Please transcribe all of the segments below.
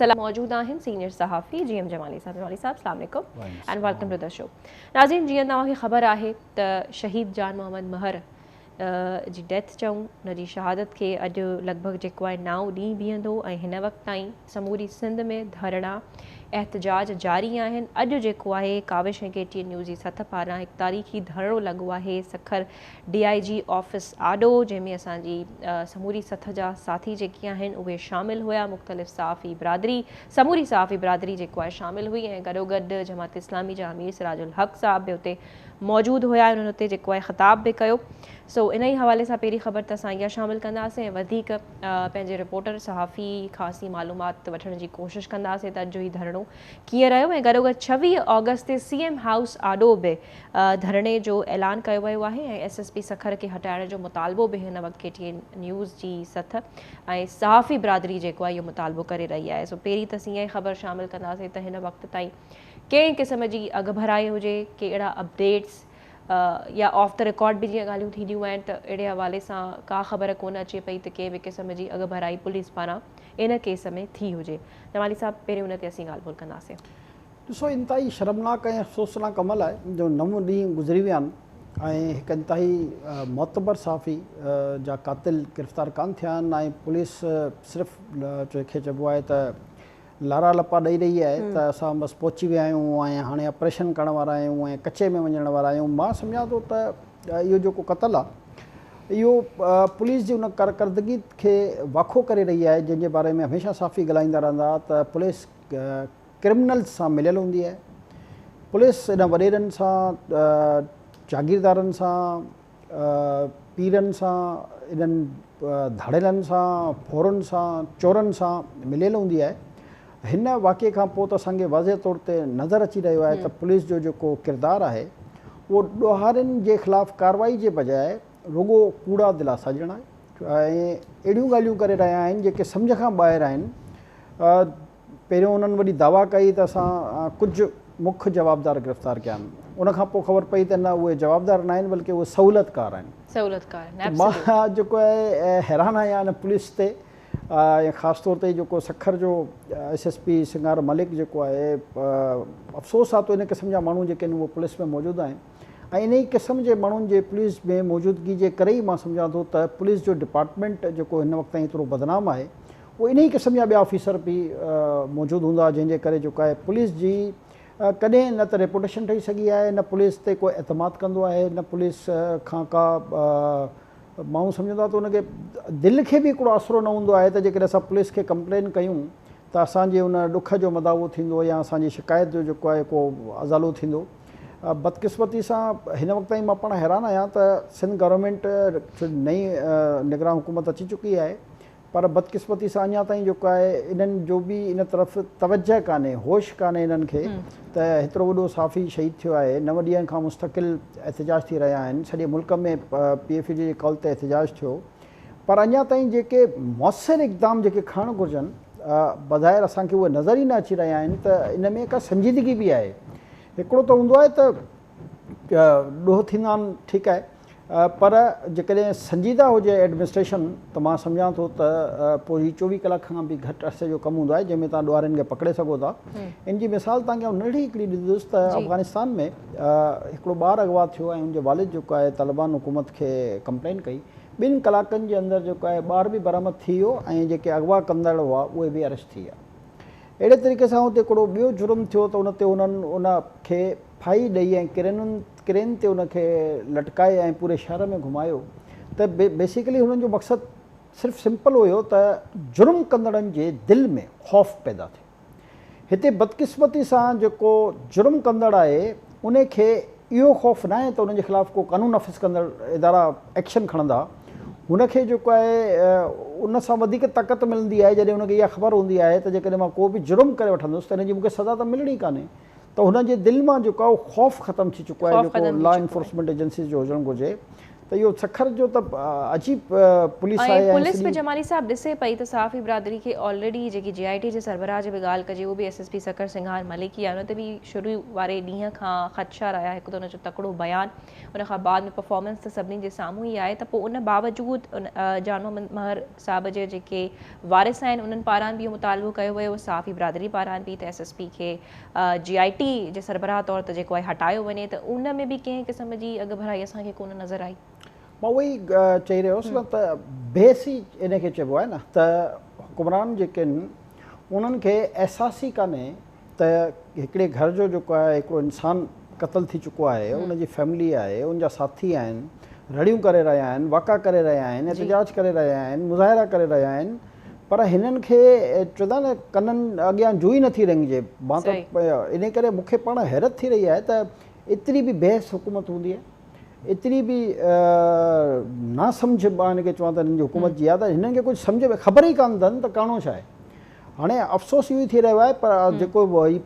सलाम मौजूद हैं सीनियर सहाफ़ी GM जमाली साहब। जमाली साहब अस्सलाम वालेकुम and welcome to the show. नाज़रीन, जीअं तव्हांखे ख़बर आहे त शहीद जान मोहम्मद महर जी डेथ चऊं, उनजी शहादत खे अॼु लॻभॻि जेको आहे 9 ॾींहं बीहंदो ऐं हिन वक़्त ताईं समूरी सिंध में धरणा एहतजाज जारी आहिनि। अॼु जेको आहे काविश ऐं KTN न्यूज़ जी सथ पारां हिकु तारीख़ी धरणो लॻो आहे सखर DIG ऑफिस आडो, जंहिंमें असांजी समूरी सथ जा साथी जेके आहिनि उहे शामिल हुआ। मुख़्तलिफ़ सहाफ़ी बिरादरी, समूरी सहाफ़ी बिरादरी जेको आहे शामिल हुई ऐं गॾोगॾु जमात इस्लामी जा अमीर सिराजुल हक़ साहब बि हुते मौजूदु हुआ। उन्हनि हुते जेको आहे ख़िताब बि कयो। सो इन ई हवाले सां पहिरीं ख़बर त असां इहा शामिलु कंदासीं ऐं वधीक पंहिंजे रिपोर्टर सहाफ़ी खासी मालूमात वठण जी कोशिशि कंदासीं त अॼु जो ही धरणो कीअं रहियो ऐं गॾोगॾु 26 ऑगस्ट ते CM हाउस आडो बि धरणे जो ऐलान कयो वियो आहे ऐं SSP सखर खे हटाइण जो मुतालबो बि हिन वक़्तु KTN न्यूज़ जी सथ ऐं सहाफ़ी बिरादरी जेको आहे इहो मुतालबो करे रही आहे। सो पहिरीं त असीं इहा ख़बर शामिलु कंदासीं त हिन वक़्त ताईं कंहिं क़िस्म जी अॻभराई हुजे, कहिड़ा अपडेट्स या ऑफ द रिकॉर्ड भी जीअं ॻाल्हियूं थींदियूं आहिनि त अहिड़े हवाले सां का ख़बर कोन अचे पई त कंहिं बि क़िस्म जी अॻभराई पुलिस पारां इन केस में थी हुजे। जमाली साहब, पहिरीं उन ते असीं ॻाल्हि ॿोल कंदासीं। ॾिसो, इंतिहाई शर्मनाक ऐं अफ़सोसनाक अमल आहे जो 9 ॾींहं गुज़री विया आहिनि ऐं हिकु इंतिहाई मोतबर सहाफ़ी जा क़ातिल गिरफ़्तार कान थिया आहिनि ऐं पुलिस सिर्फ़ु जंहिंखे चइबो आहे त लारा लपा ॾेई रही आहे त असां बसि पहुची विया आहियूं ऐं हाणे ऑपरेशन करण वारा आहियूं ऐं कचे में वञण वारा आहियूं। मां सम्झां थो त इहो जेको क़तल आहे इहो पुलिस जी उन कारकर्दगी खे वाखो करे रही आहे, जंहिंजे बारे में हमेशह सहाफ़ी ॻाल्हाईंदा रहंदा त पुलिस क्रिमिनल्स सां मिलियल हूंदी आहे। पुलिस इन वॾेरनि सां, जागीरदारनि सां, पीरनि सां, इन्हनि धड़ेलनि सां, फोरनि सां, चोरनि सां मिलियल हूंदी आहे। हिन वाक़े खां पोइ त असांखे वाज़े तौर ते नज़र अची रहियो आहे त पुलिस जो जेको किरदारु आहे उहो ॾोहारियुनि जे ख़िलाफ़ु कार्रवाई जे बजाए रुॻो कूड़ा दिलासा ॾियणु आहे ऐं अहिड़ियूं ॻाल्हियूं करे रहिया आहिनि जेके सम्झ खां ॿाहिरि आहिनि। पहिरियों उन्हनि वॾी दावा कई त असां कुझु मुख्य जवाबदार गिरफ़्तार कया आहिनि, उनखां पोइ ख़बर पई त न, उहे जवाबदार न आहिनि बल्कि उहे सहूलियतकार आहिनि। मां जेको आहे हैरान आहियां हिन पुलिस ते ऐं ख़ासि तौर ते जेको सखर जो SSP सिंगार मलिक जेको आहे, अफ़सोस आहे तो इन क़िस्म जा माण्हू जेके आहिनि उहे पुलिस में मौजूदु आहिनि ऐं इन ई क़िस्म जे माण्हुनि जे पुलिस में मौजूदगी जे करे ई मां सम्झां थो त पुलिस जो डिपार्टमेंट जेको हिन वक़्त ताईं एतिरो बदनाम आहे, उहो इन ई क़िस्म जा ॿिया ऑफिसर बि मौजूदु हूंदा, जंहिंजे करे जेको आहे पुलिस जी कॾहिं न त रेपुटेशन ठही सघी आहे, न पुलिस ते कोई एतमाद कंदो आहे, न पुलिस खां का माण्हू सम्झंदा त उनखे दिलि खे बि हिकिड़ो आसिरो न हूंदो आहे त जेकॾहिं असां पुलिस खे कंप्लेन कयूं त असांजे उन ॾुख जो मदावो थींदो या असांजी शिकायत जो जेको आहे को अज़ालो थींदो। बदकिस्मती सां हिन वक़्त ताईं मां पाण हैरान आहियां त सिंध गवर्नमेंट नई निगरान हुकूमत अची चुकी आहे, पर बदकिस्मती सां अञा ताईं जेको आहे इन्हनि जो बि इन तरफ़ तवजह कान्हे, होश कान्हे इन्हनि खे त हेतिरो वॾो सहाफ़ी शहीद थियो आहे। 9 ॾींहंनि खां मुस्तक़िल एहतजाज थी रहिया आहिनि, सॼे मुल्क में PFI जे कॉल ते एहतजाज थियो, पर अञा ताईं जेके मौसर इक़दाम जेके खणणु घुरिजनि बज़ाहिर असांखे उहे नज़र ई न अची रहिया आहिनि त इन में का संजीदगी बि आहे। हिकिड़ो त हूंदो आहे त ॾोह थींदा आहिनि, ठीकु आहे, पर जेकॾहिं संजीदा हुजे एडमिनिस्ट्रेशन त मां सम्झां थो त पोइ ही 24 कलाक खां बि घटि अरसे जो कमु हूंदो आहे जंहिंमें तव्हां ॾोहारियुनि खे पकिड़े सघो था। इन जी मिसाल तव्हांखे नंढी हिकिड़ी ॾींदुसि त अफ़गानिस्तान में हिकिड़ो ॿारु अगवा थियो ऐं हुनजे वालिद जेको आहे तालिबान हुकूमत खे कंप्लेन कई। 2 कलाकनि जे अंदरि जेको आहे ॿारु बि बरामद थी वियो ऐं जेके अगवा कंदड़ हुआ उहे बि अरेस्ट थी विया। अहिड़े तरीक़े सां हुते हिकिड़ो ॿियो जुर्म थियो त उन ते उन्हनि उनखे फाई ॾेई ऐं क्रेन ते उनखे लटकाए ऐं पूरे शहर में घुमायो। त बेसिकली हुननि जो मक़सदु सिर्फ़ु सिंपल हुयो त जुर्म कंदड़नि जे दिलि में ख़ौफ़ पैदा थिए। हिते बदकिस्मती सां जेको जुर्म कंदड़ आहे उनखे इहो ख़ौफ़ न आहे त उनजे ख़िलाफ़ु को कानून नाफ़िज़ कंदड़ इदारा एक्शन खणंदा। हुनखे जेको आहे उन सां वधीक ताक़त मिलंदी आहे जॾहिं हुनखे इहा ख़बर हूंदी आहे त जेकॾहिं मां को बि जुर्म करे वठंदुसि त हिनजी मूंखे सज़ा त मिलणी कान्हे। त हुनजे दिलि मां जेको आहे ख़ौफ़ ख़तमु थी चुको आहे जेको लॉ एनफोर्समेंट एजेंसीज़ जो हुजणु घुरिजे। त इहो सखर जो त अजीब पुलिस ऐं आहे। पुलिस बि जमाली साहब ॾिसे पई त सहाफ़ी बिरादरी खे ऑलरेडी जेकी JIT जे सरबराह जी बि ॻाल्हि कजे, उहो बि SSP सखर सिंघार मलिकी आहे, उन ते बि शुरू वारे ॾींहं खां ख़दशा रहिया। हिकु त हुनजो तकिड़ो बयानु, उन खां बाद में परफॉर्मेंस त सभिनी जे साम्हूं ई आहे। त पोइ उन बावजूदि जान मोहम्मद महर साहब जे जेके वारिस आहिनि उन्हनि पारां बि इहो मुतालबो कयो वियो, सहाफ़ी बिरादरी पारां बि, त SSP खे JIT जे सरबराह तौर ते जेको आहे हटायो वञे। त उन में बि कंहिं क़िस्म जी अॻु भराई असांखे कोन नज़र आई। मां उहो ई चई रहियो हुउसि न त बेस ई इन खे चइबो आहे न त हुकुमरान जेके आहिनि उन्हनि खे अहसास ई कान्हे त हिकिड़े घर जो जेको आहे हिकिड़ो इंसानु क़तल थी चुको आहे, उनजी फैमिली आहे, उनजा साथी आहिनि, रड़ियूं करे रहिया आहिनि, वाक़ा करे रहिया आहिनि, एहतिजाज करे रहिया आहिनि, मुज़ाहिरा करे रहिया आहिनि, पर हिननि खे चवंदा न कननि अॻियां जुई नथी रंगिजे। मां त इन करे मूंखे पाण हैरत थी रही आहे त एतिरी बि बहस हुकूमत हूंदी आहे, एतिरी बि ना सम्झ मां हिनखे चवां त हिननि जी हुकूमत जी आहे त हिननि खे कुझु सम्झ में ख़बर ई कान अथनि त करिणो छा आहे। हाणे अफ़सोस इहो ई थी रहियो आहे, पर जेको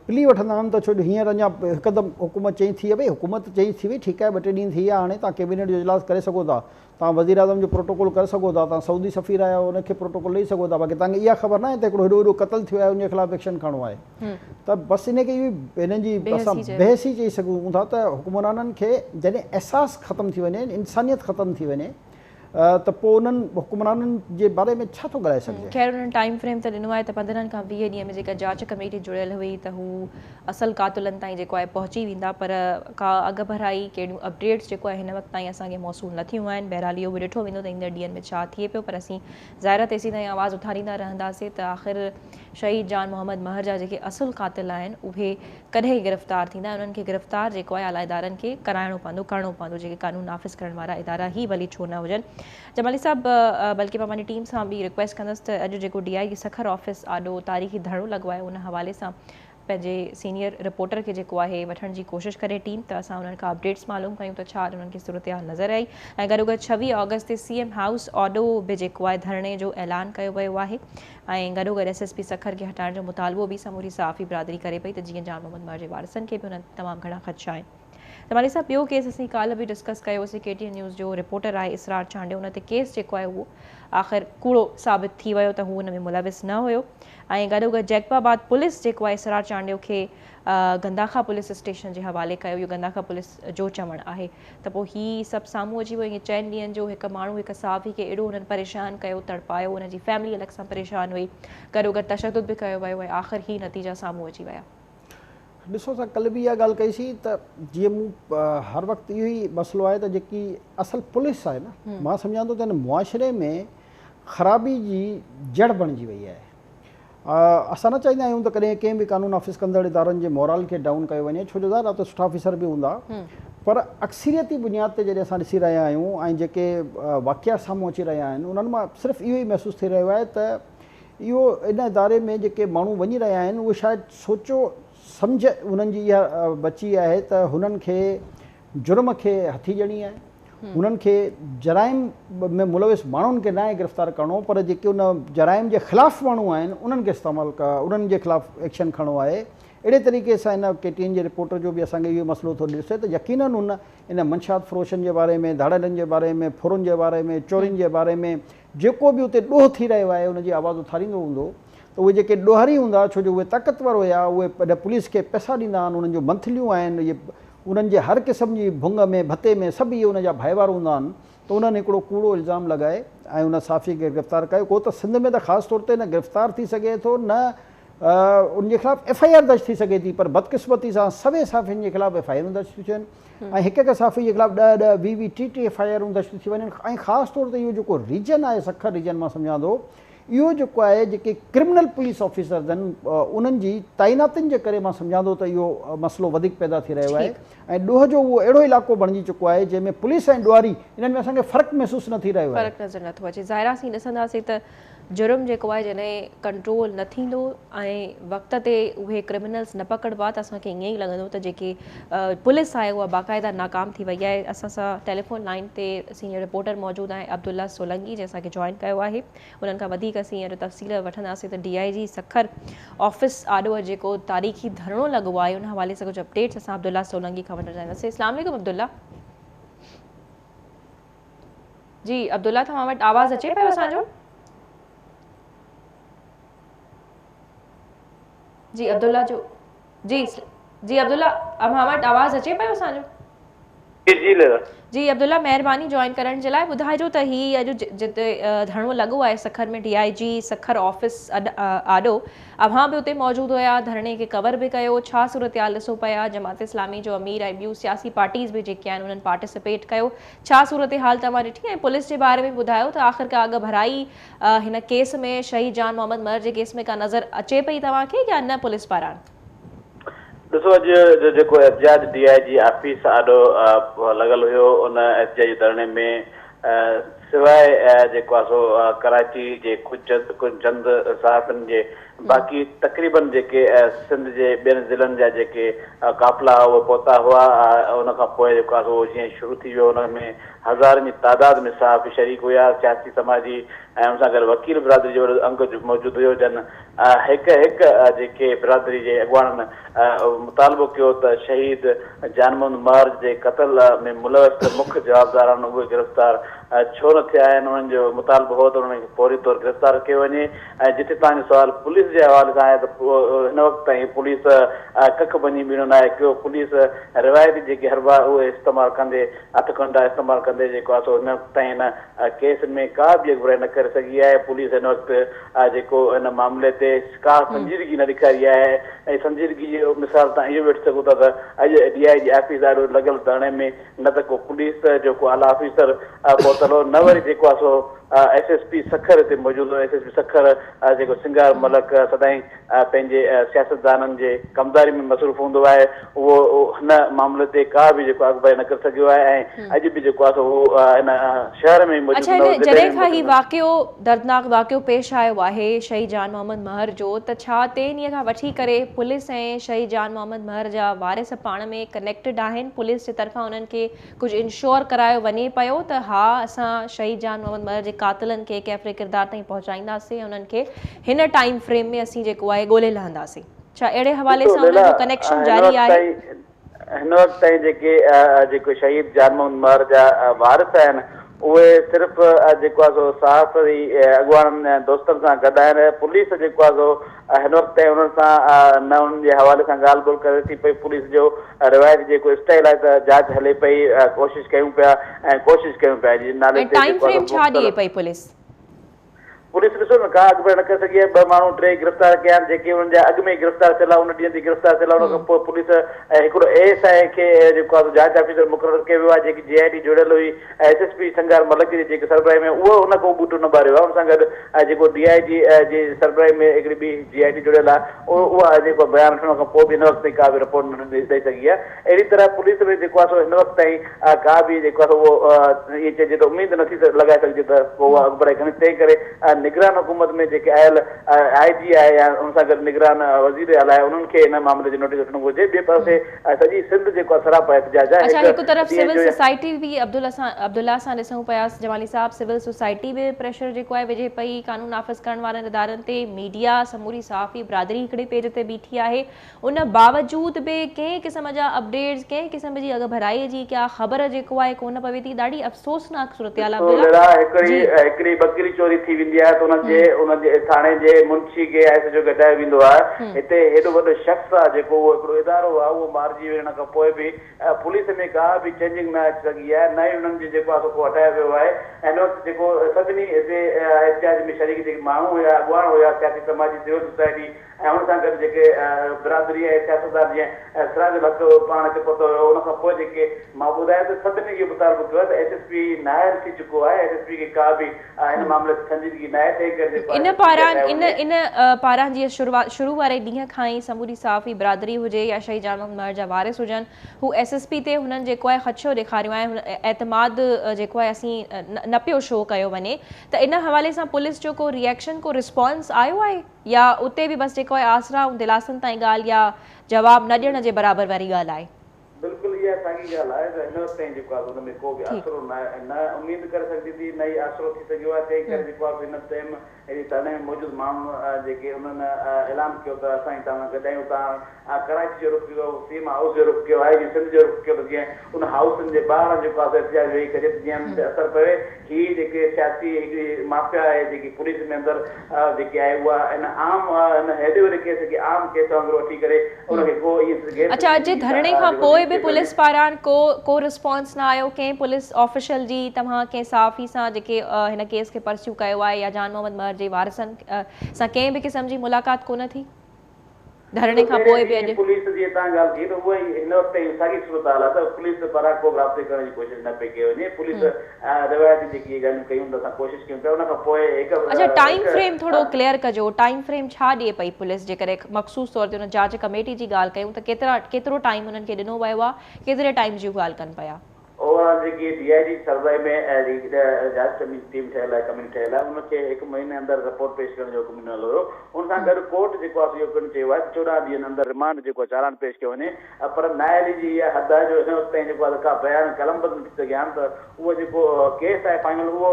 प्ली वठंदा आहिनि त छो हींअर अञा हिकदमि हुकूमत चई थी आहे, भई हुकूमत चई थी वई, ठीकु आहे, 2 टे ॾींहं थी विया, हाणे तव्हां कैबिनेट जो इजलास करे सघो था, तव्हां वज़ीर आज़म जो प्रोटोकॉल करे सघो था, तव्हां सऊदी सफ़ीर आहियो उनखे प्रोटोकॉल ॾेई सघो था, बाक़ी तव्हांखे इहा ख़बर न आहे त हिकिड़ो हेॾो क़तल थियो आहे उनजे ख़िलाफ़ु एक्शन खणणो आहे। त बसि इनखे इहो हिननि जी असां बहस ई चई सघूं था त हुकुमराननि खे जॾहिं अहसासु ख़तमु थी वञे, इंसानियत ख़तमु थी वञे, त पोइ उन्हनि हुकुमराननि जे बारे में छा थो ॻाल्हाए सघिजे। ख़ैर उन्हनि टाइम फ्रेम त ॾिनो आहे त 15 खां 20 ॾींहं में जेका जांच कमेटी जुड़ियल हुई त हू असल कातुलनि ताईं जेको आहे पहुची वेंदा, पर का अॻु भराई कहिड़ियूं अपडेट्स जेको आहे हिन वक़्तु ताईं असांखे मौसूल न थियूं आहिनि। बहरहाल इहो बि ॾिठो वेंदो त ईंदड़ ॾींहंनि में छा थिए पियो, पर असीं ज़ाहिर तेसीं ताईं आवाज़ उथारींदा रहंदासीं त आख़िर शहीद जान मोहम्मद महर जा जेके असुल कातिल आहिनि उहे कॾहिं गिरफ़्तार थींदा, उन्हनि खे गिरफ़्तार जेको आहे आला इदारनि खे कराइणो पवंदो, करिणो पवंदो, जेके कानून नाफ़िज़ करण वारा इदारा ई भली छो न हुजनि। जमाली साहब, बल्कि मां पंहिंजी टीम सां बि रिक्वेस्ट कंदसि त अॼु जेको DIG सखर ऑफिस आॾो तारीख़ी धरणो लॻवाए उन हवाले सां पंहिंजे सीनियर रिपोर्टर खे जेको आहे वठण जी कोशिशि करे टीम, त असां उन्हनि खां अपडेट्स मालूम कयूं त छा उन्हनि खे सूरत हाल नज़र आई। ऐं गॾोगॾु 26 ऑगस्ट ते CM हाउस ऑडो बि जेको आहे धरणे जो ऐलान कयो वियो आहे, ऐं गॾोगॾु SSP सखर खे हटाइण जो मुतालबो बि समूरी सहाफ़ी बिरादरी करे पई, त जीअं जान मोहम्मद महर जे वारिसनि खे बि उन्हनि तमामु घणा ख़दशा आहिनि। तमाली साहब, ॿियो केस असीं काल्ह बि डिस्कस कयोसीं, KTN न्यूज़ जो रिपोर्टर आहे इसरार चांडियो, उन ते केस जेको आहे उहो आख़िर कूड़ो साबित थी वियो त हू हुन में मुलविस न हुयो। ऐं गॾोगॾु जैकबाबाद पुलिस जेको आहे इसरार चांडियो खे गंदाखा पुलिस स्टेशन जे हवाले कयो, इहो गंदाखा पुलिस जो चवणु आहे। त पोइ हीअ सभु साम्हूं अची वियो। ईअं 4 ॾींहंनि जो हिकु माण्हू हिकु सहाफ़ी खे एॾो हुननि परेशान कयो, तड़पायो, हुनजी फैमिली अलॻि सां परेशान हुई, गॾोगॾु तशदुद बि कयो वियो, ऐं आख़िर ही नतीजा साम्हूं अची विया। ॾिसो, असां कल्ह बि इहा ॻाल्हि कईसीं त जीअं मूं हर वक़्तु इहो ई मसइलो आहे त जेकी असल पुलिस आहे न, मां सम्झां थो त हिन मुआशिरे में ख़राबी जी जड़ बणिजी वई आहे। असां न चाहींदा आहियूं त कॾहिं कंहिं बि कानून नाफ़िज़ कंदड़ इदारनि जे मोरल खे डाउन कयो वञे, छो जो ज़ाहिर आहे त सुठा ऑफिसर बि हूंदा, पर अक्सरियती बुनियाद ते जॾहिं असां ॾिसी रहिया आहियूं ऐं जेके वाक़िया साम्हूं अची रहिया आहिनि उन्हनि मां सिर्फ़ु इहो ई महसूसु थी रहियो आहे त इहो इन इदारे में जेके माण्हू वञी रहिया आहिनि उहे शायदि सोचो सम्झ उन्हनि जी इहा बची आहे त हुननि खे जुर्म खे हथी ॾियणी आहे, हुननि खे जराइम में मुलविस माण्हुनि खे न आहे गिरफ़्तार करिणो, पर जेके उन जराइम जे ख़िलाफ़ु माण्हू आहिनि उन्हनि खे इस्तेमालु उन्हनि जे ख़िलाफ़ु एक्शन खणणो आहे। अहिड़े तरीक़े सां हिन KTN जे रिपोर्टर जो बि असांखे इहो मसइलो थो ॾिसे त यकीननि हुन इन मंशात फ़रोशनि जे बारे में, धाड़नि जे बारे में, फुरुनि जे बारे में, चोरियुनि जे बारे में जेको बि उते ॾोह थी रहियो आहे उनजी आवाज़ उथारींदो हूंदो। त उहे जेके ॾोहारी हूंदा, छो जो उहे ताक़तवर हुया, उहे पुलिस खे पैसा ॾींदा आहिनि, उन्हनि जो मंथलियूं आहिनि, इहे उन्हनि जे हर क़िस्म जी भुंग में भते में सभु इहे उनजा भाईवार हूंदा आहिनि। त उन्हनि हिकिड़ो कूड़ो इल्ज़ाम लॻाए ऐं उन साफ़ी खे गिरफ़्तार कयो। को त सिंध में त ख़ासि तौर ते न गिरफ़्तार थी सघे थो, न उनजे ख़िलाफ़ु FIR दर्ज थी सघे थी, पर बदकिस्मती सां सभई साफ़ियुनि जे ख़िलाफ़ु FIR दर्ज थियूं थियनि ऐं हिक हिक साफ़ी जे ख़िलाफ़ु 10-10, 20-20, 30-30 FIR दर्ज थी वञनि। ऐं ख़ासि तौर ते इहो जेको रीजन आहे सखर रीजन, मां सम्झां थो इहो जेको आहे जेके क्रिमिनल पुलिस ऑफिसर्स आहिनि उन्हनि जी तइनातियुनि जे करे मां सम्झां थो त इहो मसइलो वधीक पैदा थी रहियो आहे। ऐं ॾोह जो उहो अहिड़ो इलाइक़ो बणिजी चुको आहे जंहिंमें पुलिस ऐं ॾुआरी इन्हनि में असांखे फ़र्क़ु महसूसु न थी रहियो आहे। फ़र्क़ु नज़र नथो अचे। ज़ाहिर आहे ॾिसंदासीं त जुर्म जेको आहे जॾहिं कंट्रोल न थींदो ऐं वक़्त ते उहे क्रिमिनल्स न पकड़बा त असांखे ईअं ई लॻंदो त जेके पुलिस आहे उहा बाक़ाइदा नाकाम थी वई आहे। असां सां टेलीफोन लाइन ते सीनियर रिपोर्टर मौजूदु आहे अब्दुल्ला सोलंगी, जंहिं असांखे जॉइन कयो आहे। उन्हनि खां वधीक असीं हींअर तफ़सील वठंदासीं त DIG सखर ऑफिस आॾो जेको तारीख़ी धरणो लॻो आहे उन हवाले सां कुझु अपडेट्स असां अब्दुल्ला सोलंगी खां वठणु चाहींदासीं। अस्सलाम वालेकुम अब्दुल्ला। जी अब्दुल्ला तव्हां वटि आवाज़ अचे पियो असांजो? जी अब्दुल्ला जो जी जी अब्दुल्ला अव्हां वटि आवाज़ अचे पियो असांजो? जी लेला जी अब्दुल्ला महिरबानी जॉइन करण जे लाइ ॿुधाइजो त हीअ अॼु जिते धरणो लॻो आहे सखर में DIG सखर ऑफिस आॾो अव्हां बि उते मौजूदु हुया धरणे खे कवर बि कयो छा सूरतयाल ॾिसो पिया जमात इस्लामी जो अमीर ऐं ॿियूं सियासी पार्टीज़ बि जेके आहिनि उन्हनि पार्टिसिपेट कयो छा सूरत हाल तव्हां ॾिठी ऐं पुलिस जे बारे में ॿुधायो त आख़िर का अॻु भराई हिन केस में शहीद जान मोहम्मद महर जे केस में का नज़र अचे पई तव्हांखे या न पुलिस पारां? ॾिसो अॼु जेको एहतिजाज DIG ऑफिस आॾो लॻल हुयो उन एहतिजाजी धरणे में सवाइ जेको आहे सो कराची जे कुझु चंद सहाफ़ियुनि जे बाक़ी तक़रीबन जेके सिंध जे ॿियनि ज़िलनि जा जेके काफ़िला उहे पहुता हुआ उन खां पोइ जेको आहे सो जीअं शुरू थी वियो उन में हज़ारनि जी तादाद में सहाफ़ी शरीक हुया सियासी समाजी ऐं उन सां गॾु वकील बिरादरी जो अंग मौजूदु हुयो जन हिकु हिकु जेके बिरादरी जे अॻुवाणनि मुतालबो कयो त शहीद जान मोहम्मद महर जे क़तल में मुलविस मुख्य जवाबदार आहिनि उहे गिरफ़्तार छो न थिया आहिनि उन्हनि जो मुतालबो हो त उन्हनि खे फौरी तौरु गिरफ़्तार कयो वञे ऐं जिथे तव्हांजो सुवालु पुलिस जे हवाले सां आहे त हिन वक़्तु ताईं पुलिस कख बनी बीणो न आहे कयो पुलिस रिवायती जेके हरबा उहे इस्तेमालु कंदे हथ कंडा इस्तेमालु कंदे जेको आहे सो हिन वक़्तु ताईं हिन केस में का बि अॻुवाई न करे सघी आहे पुलिस हिन वक़्तु जेको हिन मामले ते का संजीदगी न ॾेखारी आहे ऐं संजीदगी जो मिसाल तव्हां इहो वठी सघो था त अॼु DIG ऑफिस ॾाढो लॻल धरणे में न त को पुलिस जेको आला ऑफिसर पहुतल हो न वरी जेको आहे सो SSP सखर हिते मौजूदु हो SSP सखर जेको सिंगार मलक सदाईं पंहिंजे सियासतदाननि जे कमदारी में मसरूफ़ हूंदो आहे उहो हिन मामले ते का बि जेको अॻुवाई न करे सघियो आहे ऐं अॼु बि जेको आहे सो उहो हिन शहर में मौजूदु जॾहिं खां ही वाक़ियो दर्दनाक वाक़ियो पेश आयो आहे शहीद जान मोहम्मद महर जो त छा 3 ॾींहं खां वठी करे पुलिस ऐं शहीद जान मोहम्मद महर जा वारिस पाण में कनेक्टेड आहिनि पुलिस जे तरफ़ां उन्हनि खे कुझु इंश्योर करायो वञे पियो त हा असां शहीद जान मोहम्मद महर जे कातिलनि खे कैफ़रे किरदार ताईं पहुचाईंदासीं ऐं उन्हनि खे हिन टाइम फ्रेम में असीं जेको आहे ॻोल्हे लहंदासीं छा अहिड़े हवाले सां उन्हनि जो कनेक्शन जारी आहे? हिन वक़्तु ताईं जेके शहीद जान मोहम्मद महर जा वारिस आहिनि उहे सिर्फ़ु जेको आहे सो सहाफ़ी अॻुवाणनि दोस्तनि सां गॾु आहिनि पुलिस जेको आहे सो हिन वक़्तु ताईं उन्हनि सां न उन्हनि जे हवाले सां ॻाल्हि ॿोल करे थी पई पुलिस जो रिवायती जेको स्टाइल आहे त जांच हले पई कोशिशि कयूं पिया ऐं कोशिशि कयूं पिया नाले टाइम फ्रेम छा ॾिए पई पुलिस ॾिसो न का अॻुवाई न करे सघी आहे 2 माण्हू 3 गिरफ़्तार कया आहिनि जेके हुननि जा अॻु में गिरफ़्तार थियल आहे उन ॾींहं ते गिरफ़्तार थियल आहे उन खां पोइ पुलिस हिकिड़ो ASI खे जेको आहे जांच ऑफिसर मुक़ररु कयो वियो आहे जेकी JID जुड़ियल हुई SSP संगार मलक जी जेके सरबराही में उहो उन खां बूटो न ॿारियो आहे उन सां गॾु जेको DIG जे सरबराही में हिकिड़ी ॿी JID जुड़ियल आहे उहा जेको बयानु वठण खां पोइ बि हिन वक़्तु ताईं का बि रिपोर्ट न ॾेई सघी आहे अहिड़ी तरह पुलिस में जेको आहे सो हिन वक़्तु ताईं का बि जेको आहे उहो ईअं चइजे त उमेद नथी लॻाए सघिजे त पोइ उहा अॻुभराई घणी तंहिं करे निगरान हुकूमत में जेके आयल IG आहे या उन सां गॾु निगरान वज़ीर हलाए उन्हनि खे हिन मामले जो नोटिस वठणो घुरिजे ॿिए पासे सॼी सिंध जेको आहे सरापा एहतिजाज आहे अच्छा हिकु तरफ़ सिविल सोसाइटी बि अब्दुल्ला सां ॾिसूं पिया जमाली साहब सिविल सोसाइटी बि प्रेशर जेको आहे विझे पई कानून नाफ़िज़ करण वारनि इदारनि ते मीडिया समूरी सहाफ़ी बिरादरी हिकिड़े पेज ते बीठी आहे उन बावजूद बि कंहिं क़िस्म जा अपडेट्स कंहिं क़िस्म जी अॻु भराईअ जी क्या ख़बर जेको आहे कोन पवे थी ॾाढी अफ़सोसनाक सूरतयाल हिकिड़ी बकरी चोरी थी वेंदी आहे त उनजे थाणे जे मुंशी खे SHO गॾायो वेंदो आहे हिते हेॾो वॾो शख़्स आहे जेको उहो हिकिड़ो इदारो आहे उहो मारिजी वेण खां पोइ बि पुलिस में का बि चेंजिंग न अची सघी आहे न ई उन्हनि जेको आहे सो हटायो वियो आहे ऐं हिन वक़्तु जेको सभिनी हिते एहतिजाज में शरीक जेके माण्हू हुया अॻुवाण हुया सियासी समाजी सिविल सोसाइटी ऐं हुन सां गॾु जेके बिरादरी ऐं सियासतदार जीअं सिराजुल हक़ पाण हिते पहुतो हुयो उन खां पोइ जेके मां ॿुधायां त सभिनी खे मुतालबो कयो त SSP नाइल थी चुको आहे SSP खे का बि हिन मामले ते संजीदगी न आहे तंहिं करे इन पारां जीअं शुरू वारे ॾींहं खां ई समूरी सहाफ़ी बिरादरी हुजे या शहीद जान मोहम्मद महर जा वारिस हुजनि हू SSP ते हुननि जेको आहे ख़दशो ॾेखारियो आहे एतमाद जेको आहे असीं न पियो शो कयो वञे त इन हवाले सां पुलिस जो को रिएक्शन को रिस्पॉन्स आयो आहे या उते बि बसि जेको आहे आसरा ऐं दिलासनि ताईं ॻाल्हि या जवाबु न ॾियण जे बराबरि वारी ॻाल्हि आहे? बिल्कुलु इहा साॻी ॻाल्हि आहे त हिन वक़्तु ताईं जेको आहे हुन में को बि आसिरो न उमेद करे सघिजे थी न ई आसिरो थी सघियो आहे तंहिं करे जेको आहे हिन टाइम धरणे में मौजूदु माण्हू जेके उन्हनि ऐलान कयो त असां तव्हां गॾायूं तव्हां कराची जो रुख कयो सीमा हाउस जो रुख कयो आहे जीअं सिंध जो रुख कयो त जीअं उन हाउसनि जे ॿाहिरां जेको आहे एहतिजाज वेही करे जीअं असरु पवे हीअ जेके सियासी हिकिड़ी माफ़िया आहे जेकी पुलिस में अंदरि जेकी आहे उहा इन आम इन हेॾे होॾे केस खे आम केस वांगुरु वठी करे उनखे को इहे अच्छा अॼु धरणे खां पोइ बि पुलिस पारां को रिस्पॉन्स न आयो कंहिं पुलिस ऑफिशियल जी तव्हां कंहिं सहाफ़ी सां जेके हिन केस खे परस्यू कयो आहे या जान मोहम्मद महर जे वारिसनि सां कंहिं बि क़िस्म जी मुलाक़ात कोन थी धरणे खां पोइ बि अॼु पुलिस जी तव्हां ॻाल्हि कई त उहा ई हिन वक़्तु साॻी सूरत हाल आहे त पुलिस पारां को राब्ते करण जी कोशिशि न पई कई वञे पुलिस रिवायती जेकी ॻाल्हियूं कयूं त असां कोशिशि कयूं पिया उन खां पोइ हिकु अच्छा टाइम फ्रेम थोरो क्लियर कजो टाइम फ्रेम छा ॾिए पई पुलिस जे करे मख़सूस तौर ते हुन जांच कमेटी जी ॻाल्हि कयूं त केतिरो टाइम हुननि खे ॾिनो वियो आहे केतिरे टाइम जी ॻाल्हि कनि पिया ओवरऑल जेकी DIG सर्वे में जांच टीम ठहियल आहे कमेटी ठहियल आहे उनखे 1 महीने अंदरि रिपोर्ट पेश करण जो हुकुम ॾिनल हुयो उन सां गॾु कोर्ट जेको आहे इहो पिणु चयो आहे 14 ॾींहंनि अंदरि रिमांड जेको चालान पेश कयो वञे पर न्यायालय जी इहा हद आहे जो हिन वक़्तु ताईं जेको आहे का बयान कलमबंद थी सघिया आहिनि त उहो जेको केस आहे फाइनल उहो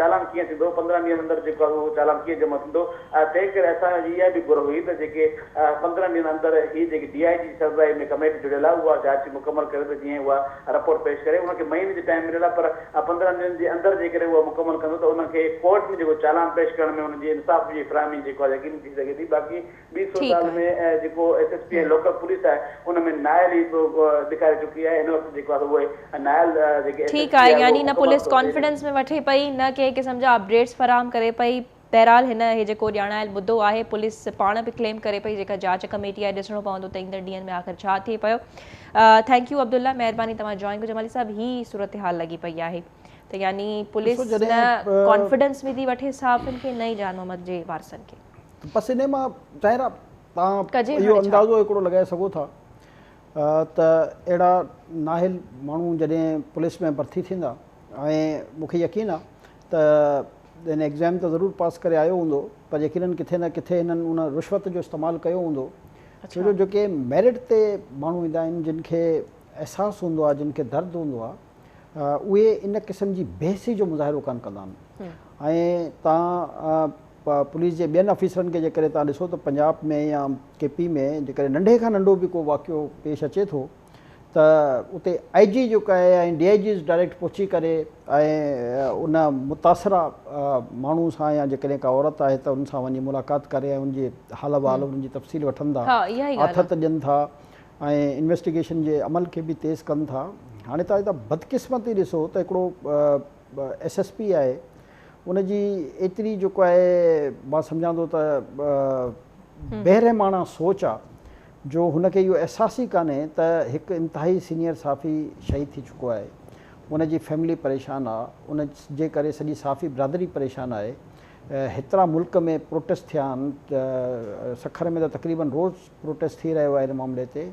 चालान कीअं थींदो 15 ॾींहंनि अंदरि जेको आहे उहो चालान कीअं जमा थींदो तंहिं करे असांजी इहा बि घुर हुई त जेके 15 ॾींहंनि अंदरि हीअ जेकी DIG सर्वे में कमेटी जुड़ियल आहे उहा जांच मुकमल करे त जीअं उहा रिपोर्ट पेश करे उनखे महीने जे टाइम मिलियल आहे पर 15 ॾींहंनि जे अंदरि जेकॾहिं उहा मुकमल कंदो त उनखे कोर्ट में जेको चालान पेश करण में उनजी इंसाफ़ जी फराहमी जेको आहे यकीनी थी सघे थी बाक़ी ॿी सूरत में जेको SSP ऐं लोकल पुलिस आहे उन में नायल ई ॾेखारे चुकी आहे हिन वक़्तु जेको आहे उहे नायल जेके ठीकु आहे यानी न पुलिस कॉन्फिडेंस में वठे पई न कंहिं क़िस्म जा अपडेट्स फराहम करे पई बहरहाल हिन हे जेको ॼाणायल मुद्दो आहे पुलिस पाण बि क्लेम करे पई जेका जांच कमेटी आहे ॾिसणो पवंदो त ईंदड़ ॾींहंनि में आख़िर छा थिए पियो थैंक यू अब्दुल्ला महिरबानी तव्हां जॉइन कयो जमाली साहब ही सूरत हाल लॻी पई आहे त यानी पुलिस न कॉन्फिडेंस में थी वठे सहाफ़ियुनि खे न ई जान मोहम्मद जे वारसनि खे बसि इन मां चाहियां तव्हां इहो अंदाज़ो हिकिड़ो लॻाए सघो था त अहिड़ा नाहिल माण्हू जॾहिं पुलिस में भर्ती थींदा ऐं मूंखे यकीन आहे त हिन एग्ज़ाम त ज़रूरु पास करे आयो हूंदो पर यकीननि किथे न किथे हिननि उन रिश्वत जो इस्तेमालु कयो हूंदो छो जो जेके मेरिट ते माण्हू ईंदा आहिनि जिन खे अहसासु हूंदो आहे जिन खे दर्दु हूंदो आहे उहे इन क़िस्म जी बहसी जो मुज़ाहिरो कोन कंदा आहिनि ऐं तव्हां पुलिस जे ॿियनि ऑफिसरनि खे जेकॾहिं तव्हां ॾिसो त पंजाब में या KP में जेकॾहिं नंढे खां नंढो बि को वाक़ियो पेश अचे थो त उते IG जेको आहे ऐं DIGs डायरेक्ट पहुची करे ऐं उन मुतासिरा माण्हू सां या जेकॾहिं का औरत आहे त उन सां वञी मुलाक़ात करे ऐं उनजी हाल वाल उन्हनि जी तफ़सील वठनि था आथत ॾियनि था ऐं इन्वेस्टिगेशन जे अमल खे बि तेज़ कनि था हाणे तव्हां बदकिस्मती ॾिसो त हिकिड़ो SSP आहे उनजी एतिरी जेको आहे मां सम्झां थो त बेरहमाना सोच आहे जो हुनखे इहो अहसास ई कान्हे त हिकु इंतिहाई सीनियर सहाफ़ी शहीद थी चुको आहे उनजी फैमिली परेशान आहे उन जे करे सॼी सहाफ़ी बिरादरी परेशान आहे हेतिरा मुल्क में प्रोटेस्ट थिया आहिनि सखर में त तक़रीबन रोज़ प्रोटेस्ट थी रहियो आहे हिन मामले ते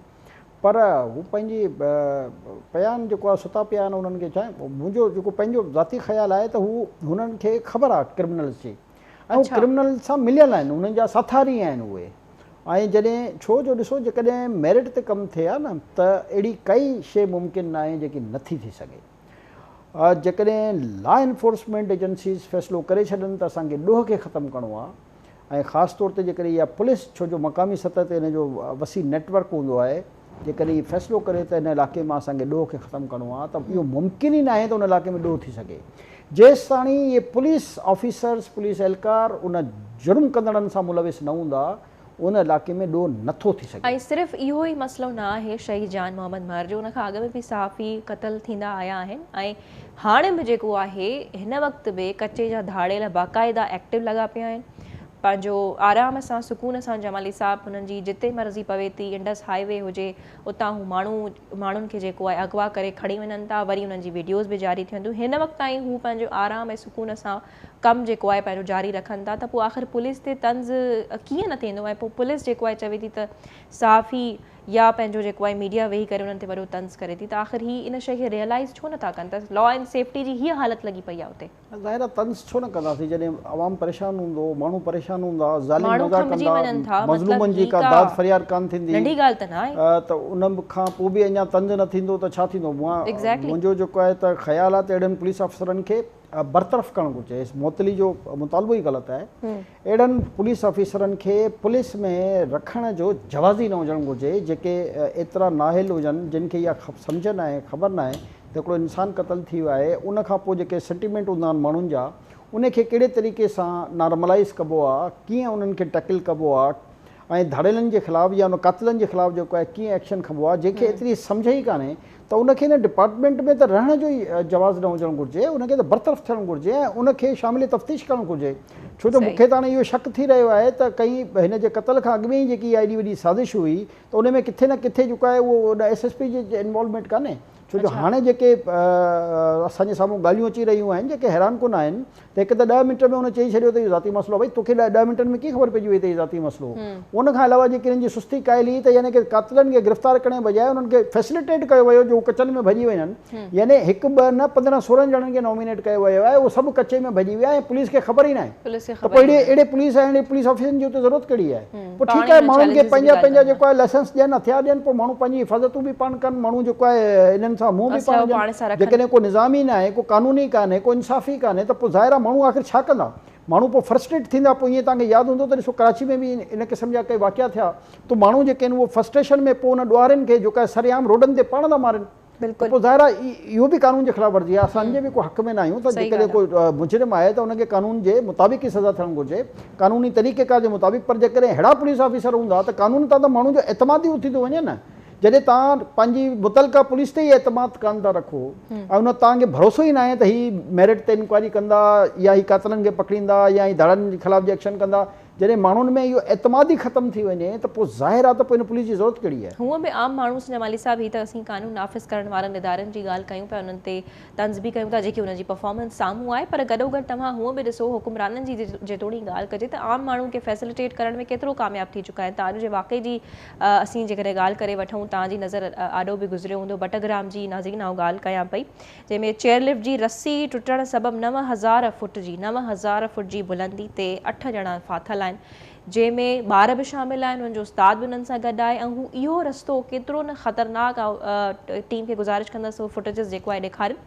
पर हू पंहिंजी पिया आहिनि जेको आहे सुता पिया आहिनि उन्हनि खे छा मुंहिंजो जेको पंहिंजो ज़ाती ख़्यालु आहे त हू हुननि खे ख़बर आहे क्रिमिनल्स जी ऐं क्रिमिनल सां मिलियल आहिनि उन्हनि जा साथारी आहिनि उहे ऐं जॾहिं छो जो ॾिसो जेकॾहिं मेरिट ते कमु थिए हा न त अहिड़ी काई शइ मुमकिन न आहे जेकी नथी थी सघे जेकॾहिं लॉ एनफोर्समेंट एजेंसीज़ फ़ैसिलो करे छॾनि त असांखे ॾोह खे ख़तमु करिणो आहे ऐं ख़ासि तौर ते जेकॾहिं इहा पुलिस छो जो मक़ामी सतह ते हिन जो वसी नेटवर्क हूंदो आहे जेकॾहिं फ़ैसिलो करे त हिन इलाइक़े मां असांखे ॾोह खे ख़तमु करिणो आहे त इहो मुमकिन ई न आहे त उन इलाइक़े में ॾोह थी सघे जेसि ताणी इहे पुलिस ऑफिसर्स पुलिस एहलकार उन जुर्म कंदड़नि सां मुलविस न हूंदा उन इलाइक़े में ॾोह नथो थी सघे ऐं सिर्फ़ु इहो ई मसइलो न आहे शहीद जान मोहम्मद महर जो उनखां अॻु में बि सहाफ़ी क़तल थींदा आया आहिनि ऐं हाणे बि जेको आहे हिन वक़्तु बि कचे जा धाड़ेल बाक़ाइदा एक्टिव लॻा पिया आहिनि पंहिंजो आराम सां सुकून सां जमाली साहब हुननि जी जिते मर्ज़ी पवे थी इंडस हाईवे हुजे उतां हू माण्हुनि खे जेको आहे अगवा करे खणी वञनि था वरी उन्हनि जी वीडियोज़ बि जारी थियनि थियूं हिन वक़्तु ताईं हू पंहिंजो आराम ऐं सुकून सां कमु जेको आहे पंहिंजो जारी रखनि था त पोइ आख़िर पुलिस ते तंज़ कीअं न थींदो ऐं पोइ पुलिस जेको आहे चवे थी त सहाफ़ी या पंहिंजो जेको आहे मीडिया वेही करे उन्हनि ते वॾो तंज़ करे थी त आख़िर ही इन शइ खे रियलाइज़ छो नथा कनि त लॉ एंड सेफ्टी जी हीअ हालति लॻी पई आहे उते ज़ाहिर आहे तंज़ छो न कंदासीं जॾहिं आवाम परेशान हूंदो माण्हू परेशान हूंदा मज़लूमनि जी का दाद फरियाद कान थींदी नंढी ॻाल्हि त न आहे त उन खां पोइ बि अञा तंज़ न थींदो त छा थींदो मुंहिंजो जेको आहे त ख़्यालु आहे त अहिड़नि पुलिस अफ़सरनि खे बरतरफ़ करणु घुरिजे। मुअतली जो मुतालबो ई ग़लति आहे। अहिड़नि पुलिस ऑफिसरनि खे पुलिस में रखण जो जवाज़ी न हुजणु घुरिजे जेके एतिरा नाहिल हुजनि जिन खे इहा सम्झ न आहे, ख़बर न आहे त हिकिड़ो इंसानु क़तलु थी वियो आहे। उन खां पोइ जेके सेंटिमेंट हूंदा आहिनि माण्हुनि जा उनखे कहिड़े तरीक़े सां नॉर्मलाइज़ कबो आहे, कीअं उन्हनि खे टैकल कबो आहे ऐं धड़ेलनि जे ख़िलाफ़ु या उन क़ातिलनि जे ख़िलाफ़ु जेको आहे कीअं एक्शन खणबो आहे, जंहिंखे एतिरी सम्झ ई कान्हे त उनखे हिन डिपार्टमेंट में त रहण जो ई जवाज़ न हुजणु घुरिजे। उनखे त बरतरफ़ थियणु घुरिजे ऐं उनखे शामिल तफ़्तीश करणु घुरिजे। छो जो मूंखे त हाणे इहो शक थी रहियो आहे त कहीं हिन जे क़तल खां अॻु में ई जेकी एॾी वॾी साज़िश हुई त उन में किथे न किथे जेको आहे उहो SSP जी इन्वॉल्वमेंट कान्हे। छो जो हाणे जेके असांजे साम्हूं ॻाल्हियूं अची रहियूं आहिनि जेके हैरान कोन आहिनि त हिकु त 10 मिंट में हुन चई छॾियो त इहो ज़ाती मसइलो, भई तोखे 10 मिंटनि में कीअं ख़बर पइजी वई त इहो ज़ाती मसइलो। उन खां अलावा जेकी हिननि जी सुस्ती कयल हुई त यानी कि क़ातिलनि खे गिरफ़्तार करण बजाए उन्हनि खे फैसिलिटेट कयो वियो जो कचनि में भॼी वञनि। यानी 1 2 न 15-16 ॼणनि खे नॉमिनेट कयो वियो आहे, उहो सभु कचे में भॼी विया ऐं पुलिस खे ख़बर ई न आहे। त पोइ अहिड़े पुलिस ऐं पुलिस ऑफिसरनि जी उते ज़रूरत कहिड़ी आहे। पोइ ठीकु आहे माण्हुनि खे पंहिंजा जेको आहे लाइसेंस ॾियनि, हथियार ॾियनि, पोइ माण्हू पंहिंजी हिफ़ाज़तूं बि पाण कनि, माण्हू जेको आहे इन्हनि सां मुंहुं बि पाण जेकॾहिं को निज़ाम ई न आहे, को क़ानून ई कान्हे, को इंसाफ़ ई कान्हे त पोइ ज़ाहिर आहे माण्हू आख़िर छा कंदा। माण्हू पोइ फ्रस्ट्रेट थींदा। पोइ ईअं तव्हांखे यादि हूंदो त ॾिसो कराची में बि इन क़िस्म जा कई वाक़िया थिया त माण्हू जेके आहिनि उहो फ्रस्ट्रेशन में पोइ उन ॾुआरनि खे जेको आहे सरेआम रोडनि ते पाण था मारनि। पोइ ज़ाहिर आहे इहो बि क़ानून जे ख़िलाफ़ वर्ज़ी आहे। असांजे बि को हक़ में न आहियूं त जेकॾहिं कोई मुजरिम आहे त उनखे क़ानून जे मुताबिक़ ई सज़ा थियणु घुरिजे, क़ानूनी तरीक़ेकार जे मुताबिक़। पर जेकॾहिं अहिड़ा पुलिस ऑफिसर हूंदा त क़ानून तां त माण्हू जो एतमाद ई उथी थो वञे न। जॾहिं तव्हां पंहिंजी मुतलका पुलिस ते ई एतमाद कान था रखो ऐं उन तव्हांखे भरोसो ई न आहे त हीअ मेरिट ते इंक्वायरी कंदा या ही क़ातिलनि खे पकड़ींदा या ही धड़नि जे ख़िलाफ़ जे एक्शन कंदा, जॾहिं माण्हुनि में इहो एतमाद ई ख़तमु थी वञे त पोइ ज़ाहिर आहे त पोइ हिन पुलिस जी ज़रूरत कहिड़ी आहे। हूअं बि आम माण्हू जमाली साहिबु ही त असीं कानून नाफ़िज़ करण वारनि इदारनि जी ॻाल्हि कयूं पिया, उन्हनि ते तंज़ बि कयूं था जेकी उनजी परफॉर्मेंस साम्हूं आहे। पर गॾोगॾु तव्हां हूअं बि ॾिसो हुकुमराननि जी जेतोणी ॻाल्हि कजे त आम माण्हुनि खे फैसिलिटेट करण में केतिरो कामयाबु थी चुका आहिनि। तव्हां जे वाक़ई जी असीं जेकॾहिं ॻाल्हि करे वठूं, तव्हांजी नज़र आॾो बि गुज़रियो हूंदो बटग्राम जी नाज़रीन आउं ॻाल्हि कयां पई, जंहिंमें चेयरलिफ्ट जी रस्सी टुटण सबबि 9000 फुट जी बुलंदी ते 8 ॼणा फाथल आहिनि, जंहिंमें ॿार बि शामिल आहिनि, उन्हनि जो उस्ताद बि उन्हनि सां गॾु आहे। ऐं हू इहो रस्तो केतिरो न ख़तरनाक आहे, टीम खे गुज़ारिश कंदसि उहो फुटेजिस जेको आहे ॾेखारिनि,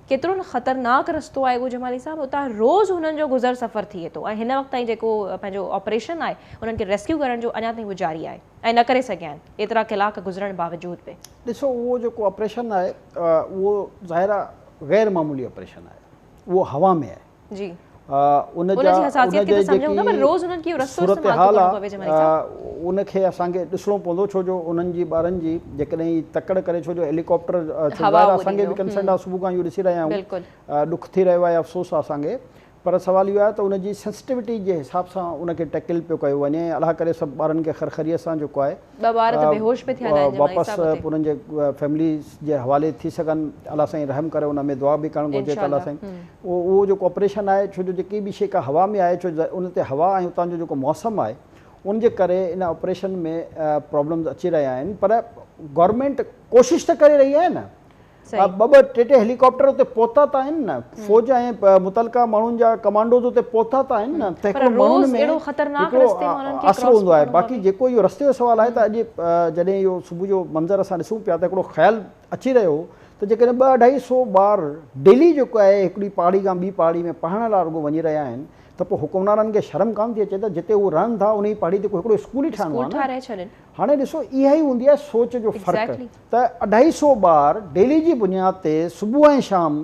केतिरो न ख़तरनाक रस्तो आहे उहो जमाली साहिबु। उतां रोज़ हुननि जो गुज़र सफ़र थिए थो ऐं हिन वक़्त ताईं जेको पंहिंजो ऑपरेशन आहे उन्हनि खे रेस्क्यू करण जो अञा ताईं उहो जारी आहे ऐं न करे सघिया आहिनि एतिरा कलाक गुज़रण बावजूद बि। ॾिसो उहो जेको ऑपरेशन आहे उहो ज़ाहिर आहे गैर मामूली ऑपरेशन आहे, उहो हवा में आहे जी। सूरत हाल आहे उनखे असांखे ॾिसणो पवंदो, छो जो उन्हनि जी ॿारनि जी जेकॾहिं तकड़ करे, छो जो हेलीकॉप्टर असांखे बि कंसर्न आहे, सुबुह खां इहो ॾिसी रहिया आहियूं, ॾुख थी रहियो आहे, अफ़सोस आहे असांखे। पर सवाल इहो आहे त उनजी सेंसिटिविटी जे हिसाब सां उनखे टैकल पियो कयो वञे। अलाह करे सभु ॿारनि खे खरखरीअ सां जेको आहे वापसि उन्हनि जे फैमिली जे हवाले थी सघनि। अलाह साईं रहम करे, उन में दुआ बि करणु घुरिजे त अलाह साईं उहो जेको ऑपरेशन आहे, छो जो जेकी बि शइ का हवा में आहे, छो उन ते हवा ऐं उतां जो जेको मौसम आहे उनजे करे इन ऑपरेशन में प्रॉब्लम्स अची रहिया आहिनि। पर गवर्नमेंट कोशिशि त करे रही आहे न। 2-2 3 हेलीकॉप्टर उते पहुता त आहिनि न, फौज ऐं मुतलका माण्हुनि जा कमांडोज़ उते पहुता त आहिनि न, त हिकिड़ो माण्हुनि में हिकिड़ो आसिरो हूंदो आहे। बाक़ी जेको इहो रस्ते जो सुवालु आहे त अॼु जॾहिं इहो सुबुह जो मंज़र असां ॾिसूं पिया त हिकिड़ो ख़्यालु अची रहियो त जेकॾहिं 200-250 ॿार डेली जेको आहे हिकिड़ी पहाड़ी खां ॿी पहाड़ी में पढ़ण लाइ रुॻो वञी रहिया आहिनि, त पोइ हुकुमराननि खे शर्म कान थी अचे त जिते उहे रहनि था उन ई पहाड़ी ते हिकिड़ो स्कूल ई ठाहिणो आहे। हाणे ॾिसो इहा ई हूंदी आहे सोच जो फ़र्क़ु त 250 ॿार डेली जी बुनियाद ते सुबुह ऐं शाम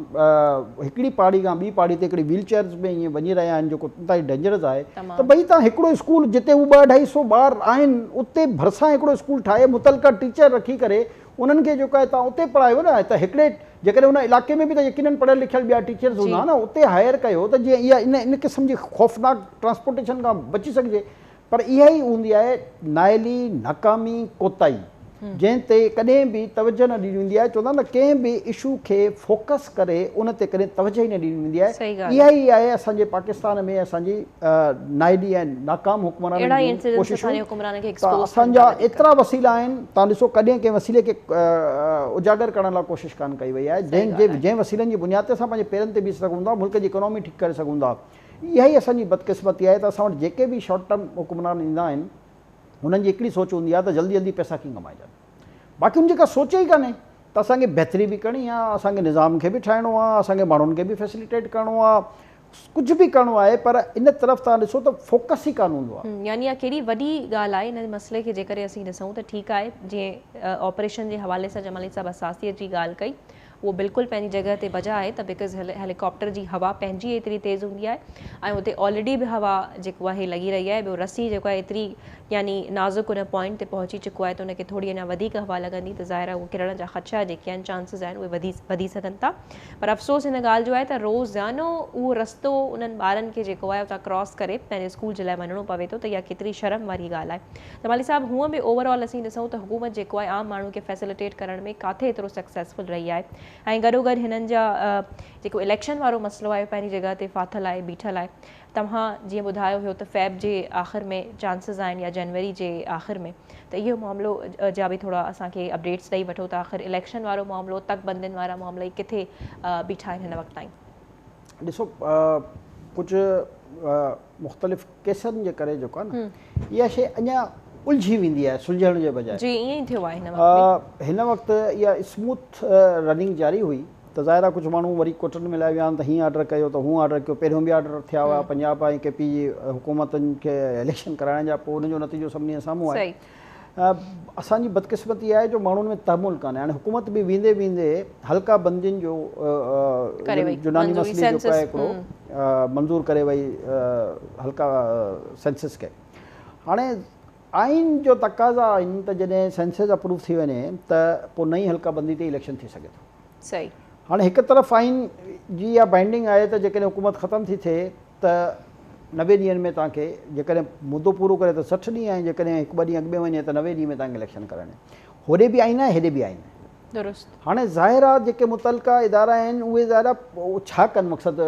हिकिड़ी पहाड़ी खां ॿी पहाड़ी ते हिकिड़ी व्हील चेयर्स में ईअं वञी रहिया आहिनि, जेको ताईं डेंजरस आहे। त भई तव्हां हिकिड़ो स्कूल जिते हू 200-250 ॿार आहिनि उते भरिसां हिकिड़ो स्कूल ठाहे मुतलका टीचर रखी करे उन्हनि खे जेको आहे तव्हां उते पढ़ायो न। त हिकिड़े जेकॾहिं उन इलाइक़े में बि त यकीनन पढ़ियल लिखियल ॿिया टीचर्स हूंदा न, उते हायर कयो त जीअं इहा इन क़िस्म जी ख़ौफ़नाक ट्रांसपोर्टेशन खां बची सघिजे। पर इहा ई हूंदी आहे नाइली, नाकामी, कोताही, जंहिं ते कॾहिं बि तवजो न ॾिनी वेंदी आहे। चवंदा न कंहिं बि इशू खे फोकस करे उन ते कॾहिं तवजो ई न ॾिनी वेंदी आहे। इहा ई आहे असांजे पाकिस्तान में असांजी नाइली ऐं नाकाम हुकुमराननि जी कोशिशूं। असांजा एतिरा वसीला आहिनि, तव्हां ॾिसो कॾहिं कंहिं वसीले खे उजागर करण लाइ कोशिशि कान कई वई आहे, जंहिं वसीलनि जी बुनियाद ते असां पंहिंजे पेरनि ते बीह सघूं था, मुल्क जी इकोनॉमी ठीकु करे सघूं था। इहा ई असांजी बदकिस्मती आहे त असां वटि जेके बि शॉर्ट टर्म हुकुमरान ईंदा आहिनि हुननि जी हिकिड़ी सोच हूंदी आहे त जल्दी जल्दी पैसा कीअं कमाइजनि, बाक़ी हुनजी का सोच ई कान्हे त असांखे बहितरी बि करणी आहे, असांखे निज़ाम खे बि ठाहिणो आहे, असांखे माण्हुनि खे बि फैसिलिटेट करिणो आहे, कुझु बि करिणो आहे, पर इन तरफ़ तव्हां ॾिसो त फोकस ई कान हूंदो आहे। यानी कहिड़ी वॾी ॻाल्हि आहे इन मसइले खे जेकर असीं ॾिसूं त ठीकु आहे, जीअं ऑपरेशन जे हवाले सां जमाली साहिबु असासियत जी ॻाल्हि कई, उहो बिल्कुलु पंहिंजी जॻह ते बजा आहे त बिकॉज़ हेलीकॉप्टर जी हवा पंहिंजी एतिरी तेज़ हूंदी आहे ऐं उते ऑलरेडी बि हवा जेको आहे लॻी रही आहे। ॿियो रसी जेको आहे एतिरी यानी नाज़ुक उन पॉइंट ते पहुची चुको आहे त उनखे थोरी अञा वधीक हवा लॻंदी त ज़ाहिर आहे उहो किरण जा ख़दशा जेके आहिनि चांसिस आहिनि उहे वधी सघनि था। पर अफ़सोस हिन ॻाल्हि जो आहे त रोज़ानो उहो रस्तो उन्हनि ॿारनि खे जेको आहे उतां क्रॉस करे पंहिंजे स्कूल जे लाइ वञिणो पवे थो, त इहा केतिरी शर्म वारी ॻाल्हि आहे। जमाली साहिबु हूअं बि ओवरऑल असीं ॾिसूं त हुकूमत जेको आहे आम माण्हू खे फैसिलिटेट करण में काथे एतिरो सक्सेसफुल रही आहे ऐं गॾोगॾु हिननि जा जेको इलेक्शन वारो मसइलो आहे पंहिंजी जॻह ते फाथल आहे, बीठल आहे। तव्हां जीअं ॿुधायो हुयो त फ़ेब जे आख़िर में चांसिस आहिनि या जनवरी जे आख़िर में, त इहो मामिलो जा बि थोरा असांखे अपडेट्स ॾेई वठो त आख़िर इलेक्शन वारो मामिलो, तकबंदियुनि वारा मामला किथे बीठा आहिनि हिन वक़्त ताईं? ॾिसो कुझु मुख़्तलिफ़ केसनि जे करे जेको आहे न इहा शइ अञा उलझी वेंदी आहे सुलझण जे बजाए। जी ईअं ई थियो आहे हिन वक़्तु इहा स्मूथ रनिंग जारी हुई त ज़ाहिर आहे कुझु माण्हू वरी कोर्टनि में लाइ विया आहिनि त हीअं ऑर्डर कयो त हूअं ऑर्डर कयो। पहिरियों बि ऑर्डर थिया हुआ पंजाब ऐं KP जी हुकूमतुनि खे इलेक्शन कराइण जा, पोइ उनजो नतीजो सभिनी जे साम्हूं आहे। असांजी बदकिस्मती आहे जो माण्हुनि में तहमुल कान्हे। हाणे हुकूमत बि वेंदे वेंदे हल्का बंदियुनि जो जुनानी मसइले जेको आहे हिकिड़ो मंज़ूर करे वई हल्का सेंसस खे। हाणे आइन जो तक़ाज़ा आहिनि त जॾहिं सेंसस अप्रूव थी वञे त पोइ नई हल्का बंदी ते इलेक्शन थी सघे थो। सही। हाणे हिकु तरफ़ आइन जी इहा बाइंडिंग आहे त जेकॾहिं हुकूमत ख़तमु थी थिए त 90 ॾींहंनि में तव्हांखे जेकॾहिं मुदो पूरो करे त 60 ॾींहं ऐं जेकॾहिं 1-2 ॾींहं अॻु में वञे त 90 ॾींहं में तव्हांखे इलेक्शन कराइणा आहिनि। होॾे बि आइन आहे, हेॾे बि आइन आहे। दुरुस्त। हाणे ज़ाहिर आहे जेके मुतलका इदारा आहिनि उहे ज़ाहिर आहे छा कनि, मक़सदु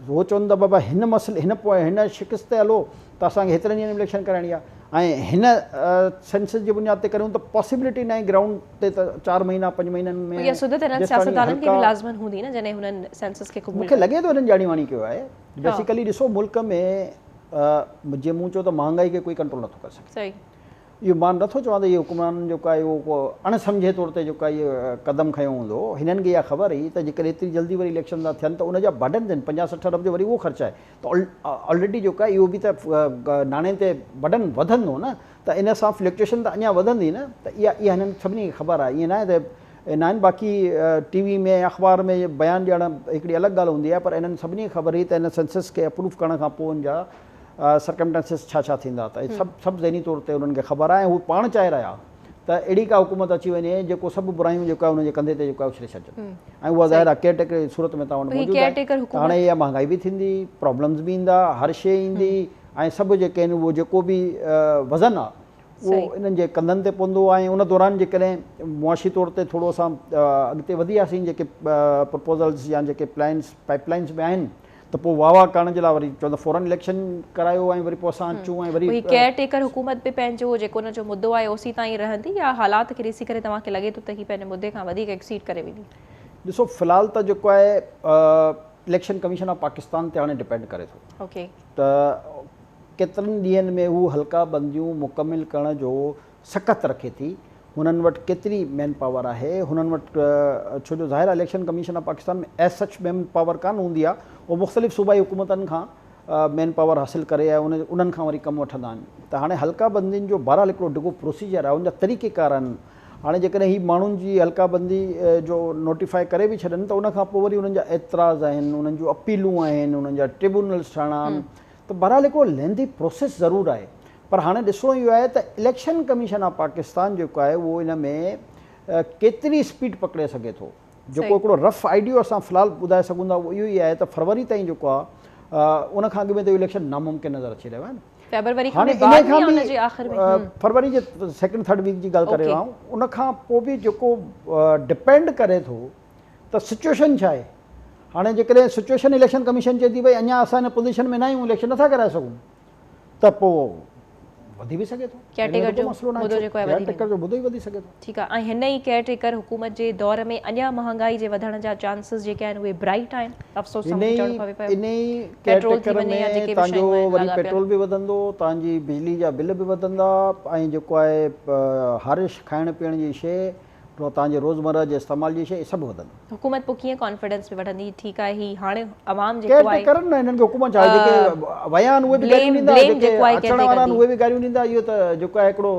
उहो चवनि त बाबा हिन मसइले हिन शिकिस्त ते हलो त असांखे हेतिरनि ॾींहंनि में इलेक्शन कराइणी आहे ऐं हिन सेंसस जी बुनियाद ते करूं त पॉसिबिलिटी न आहे ग्राउंड ते त 4 महीना 5 महीननि में। मूंखे लॻे थो हिननि ॼाणी वाणी कयो आहे। बेसिकली ॾिसो मुल्क में जीअं मूं चयो त महांगाई खे कोई कंट्रोल नथो करे सघे। इहो मां नथो चवां त इहे हुकुमरान जेको आहे उहो अणसम्झे तौर ते जेको आहे इहो क़दम खयों हूंदो। हिननि खे इहा ख़बर हुई त जेकॾहिं एतिरी जल्दी वरी इलेक्शन था थियनि त उनजा बर्डन आहिनि 50-60 अरब जो वरी उहो ख़र्चु आहे त ऑलरेडी जेको आहे इहो बि त नाणे ते बर्डन वधंदो न, त इन सां फ्लक्चुएशन त अञा वधंदी न। त इहा हिननि सभिनी खे ख़बर आहे। ईअं न आहे त न आहिनि बाक़ी TV में अख़बार में बयानु ॾियणु हिकिड़ी अलॻि ॻाल्हि हूंदी आहे, पर इन्हनि सभिनी खे ख़बर हुई त इन सेंसस खे अप्रूव करण खां पोइ जा सर्कमस्टेंसिस छा थींदा। त सभु ज़हनी तौर ते उन्हनि खे ख़बर आहे। हू पाण चाहे रहिया त अहिड़ी का हुकूमत अची वञे जेको सभु बुरायूं जेको आहे उनजे कंधे ते जेको आहे उछले छॾनि ऐं उहा ज़ाहिर आहे केयरटेकर जी सूरत में तव्हां वटि मौजूदु आहे। हाणे इहा महांगाई बि थींदी, प्रॉब्लम्स बि ईंदा, हर शइ ईंदी ऐं सभु जेके आहिनि उहो जेको बि वज़न आहे उहो इन्हनि जे कंधनि ते पवंदो आहे। उन दौरान जेकॾहिं मुआशी तौर ते थोरो असां अॻिते वधी वियासीं जेके प्रपोज़ल्स या जेके पाइपलाइन्स में आहिनि त पोइ वाह करण जे लाइ वरी चवंदा फौरन इलेक्शन करायो ऐं वरी पोइ असां अचूं ऐं वरी केयर टेकर हुकूमत बि पंहिंजो जेको हुनजो मुद्दो आहे ओसी ताईं रहंदी या हालात खे ॾिसी करे तव्हांखे लॻे थो त हीअ पंहिंजे मुद्दे खां वधीक एक्सीड करे वेंदी? ॾिसो फ़िलहालु त जेको आहे इलेक्शन कमीशन ऑफ पाकिस्तान ते हाणे डिपेंड करे थो। ओके। त केतिरनि ॾींहंनि में हू हल्का बंदियूं मुकमिल करण जो सख़्त रखे थी, हुननि वटि केतिरी मैन पावर आहे, हुननि वटि छो जो ज़ाहिर आहे इलेक्शन कमीशन ऑफ पाकिस्तान में एज सच मैन पावर कान हूंदी आहे। उहो मुख़्तलिफ़ सूबाई हुकूमतनि खां मैन पावर हासिलु करे ऐं उन्हनि खां वरी कमु वठंदा आहिनि। त हाणे हल्का बंदियुनि जो बहरहाल हिकिड़ो डिघो प्रोसीजर आहे, उनजा तरीक़ेकार आहिनि। हाणे जेकॾहिं ही माण्हुनि जी हल्का बंदी जो नोटिफाई करे बि छॾनि त उनखां पोइ वरी उन्हनि जा एतिराज़ आहिनि, उन्हनि जूं अपीलूं आहिनि, उन्हनि जा ट्रिब्यूनल्स ठहणा आहिनि। त बहरहाल हिकिड़ो लेंदी प्रोसेस ज़रूरु आहे। पर हाणे ॾिसणो इहो आहे त इलेक्शन कमीशन ऑफ पाकिस्तान जेको आहे उहो इन में केतिरी स्पीड पकिड़े सघे थो। जेको हिकिड़ो रफ आइडियो असां फ़िलहालु ॿुधाए सघूं था उहो इहो ई आहे त फरवरी ताईं जेको आहे उन खां अॻु में त इलेक्शन नामुमकिन नज़र अची रहियो आहे न। हाणे इन खां बि फरवरी जे 2-3 वीक जी ॻाल्हि करे रहिया आहियूं। उन खां पोइ बि जेको डिपेंड करे थो त सिचुएशन छा आहे। हाणे जेकॾहिं सिचुएशन इलेक्शन कमीशन चए थी भई अञा असां हिन पोज़ीशन में न आहियूं, इलेक्शन नथा कराए सघूं, त पोइ वधी बि सघे थो। केयरटेकर जो मुदो ई वधी सघे थो। ठीकु आहे। ऐं हिन ई केयरटेकर हुकूमत जे दौर में अञा महांगाई जे वधण जा चांसिस जेके आहिनि उहे ब्राइट आहिनि। अफ़सोस इन ई केयरटेकर में तव्हांजो वरी पेट्रोल बि वधंदो, तव्हांजी बिजली जा बिल बि वधंदा ऐं जेको आहे हर खाइण पीअण जी शइ तव्हांजे रोज़मर्रा जे इस्तेमाल जी शइ सभु वधंदो। हुकूमत पोइ कीअं कॉन्फिडेंस में वठंदी ठीकु आहे ही हाणे अवाम केर जेको आहे करनि न हिननि खे हुकूमत छा जेके विया आहिनि उहे बि गारियूं ॾींदा, जेके अचण वारा आहिनि उहे बि गारियूं ॾींदा। इहो त जेको आहे हिकिड़ो